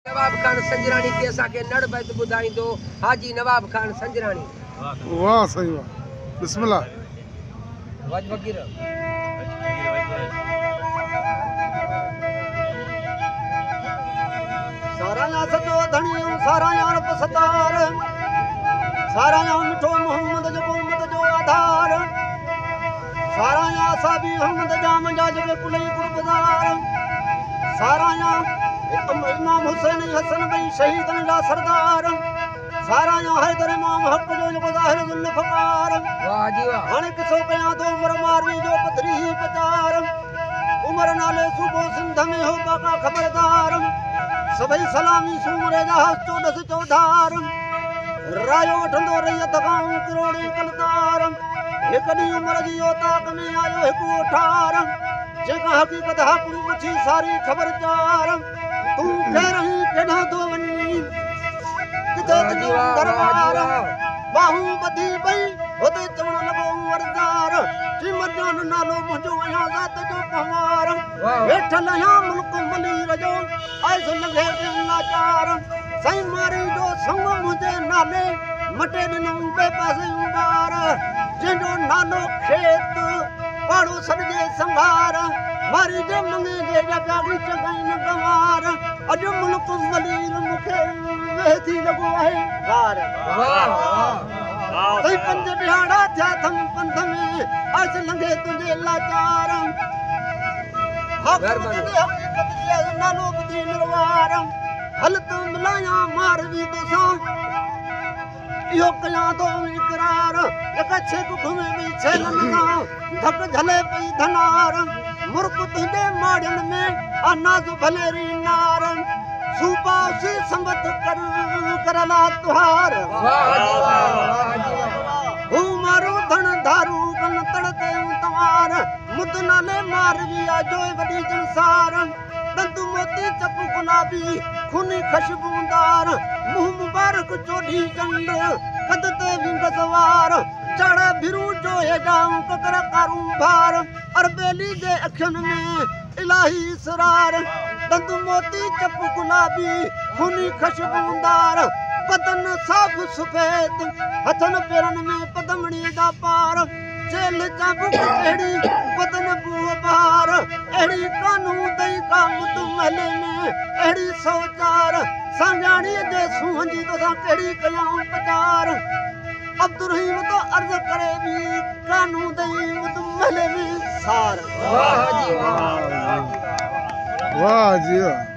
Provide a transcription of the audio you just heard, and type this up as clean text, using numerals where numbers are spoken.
नवाब खान संजरानी के असांखे नड़ बैत ॿुधाईंदो हाजी नवाब खान संजरानी। वाह सही वाह बिस्मिल्लाह। वज वगीर सारा या सजो धणियों सारा यार पसतार सारा या मिठो मोहम्मद जो उम्मत जो आधार सारा या साबी अहमद जाम जा जगे कुलई कुर्बदार सारा या इमाम हुसैन हसन भाई शहीदन जा सरदार सारा या हैदर इमाम हक जो ज़ाहिर जुल्फकार। वाह जी वाह। हाणे किसो कयां तो उमर मारवी जो पथरी पचार उमर नाले सूबो सिंध में हो बाका खबरदार सभई सलामी सूमरे जा चौदस चौधार रायो वठंदो रैयत खां करोड़ी कलतार एक ॾींहुं उमर जी औताक में आयो हिकु ठार जेका हक़ीक़त हाकुड़ी पुछी सारी ख़बर चार तूं केरहीं केॾां थो वञी किथे दरबार बाहूं ॿधी पई हुते चवण लॻो वरदार चिमरजान नालो मुंहिंजो आहियां ज़ात जो पवार वेठल आहियां मुल्क मलीर जो आइस लॻे लाचार साईं मारी जो संग मुंहिंजे नाले मटे ॾिनऊं ॿिए पासे ॿार जंहिंजो नालो खेत पाड़ो सॾिजे संघार मारी जे मंगे जे जॻाड़ी चङाई न गवार अॼु मुल्क मलीर मूंखे वेही लॻो आहे गार। साईं पंज ॾिहाड़ा थिया थम पंध में आइस लंघे तुंहिंजे लाचार हक़ीक़त जे नालो ॿुधी निर्वार हल तूं मिलायां मारवी तोसां इहो कयां थो इकरार हिक छिक घुमे पई छेलनि सां धक झले पई धनार मुर्क तुंहिंजे माड़ियुनि में अनाज भलेरी नार सूबा उसी संबत करला तुहार हू मारो धन धारू कन तड़के तवार मुद नाले मारवी आजो वॾी जंसार दंद मोती चप गुलाबी खूनी खुशबूदार मुंह मुबारक चोड़ी चंड कद ते विंग सवार चढ़े भिरू जो हेॾां ककर कारूं भार अरबेली जे अखियुनि में इलाही इसरार दंद मोती चप गुलाबी खूनी खुशबूदार बदन साफ़ सफ़ेद हथनि पेरनि में पदमड़ी जा पार चेल चाबुक अहिड़ी बदन बूह बार अहिड़ी कानूं दई का मुद महले में अहिड़ी सोचार साञाणीअ जे सूंहं जी तोसां कहिड़ी कयां पचार अब्दुर्रहीम तो अर्ज़ करे बि कानूं दई मुद महले में सार। वाह जी वाह।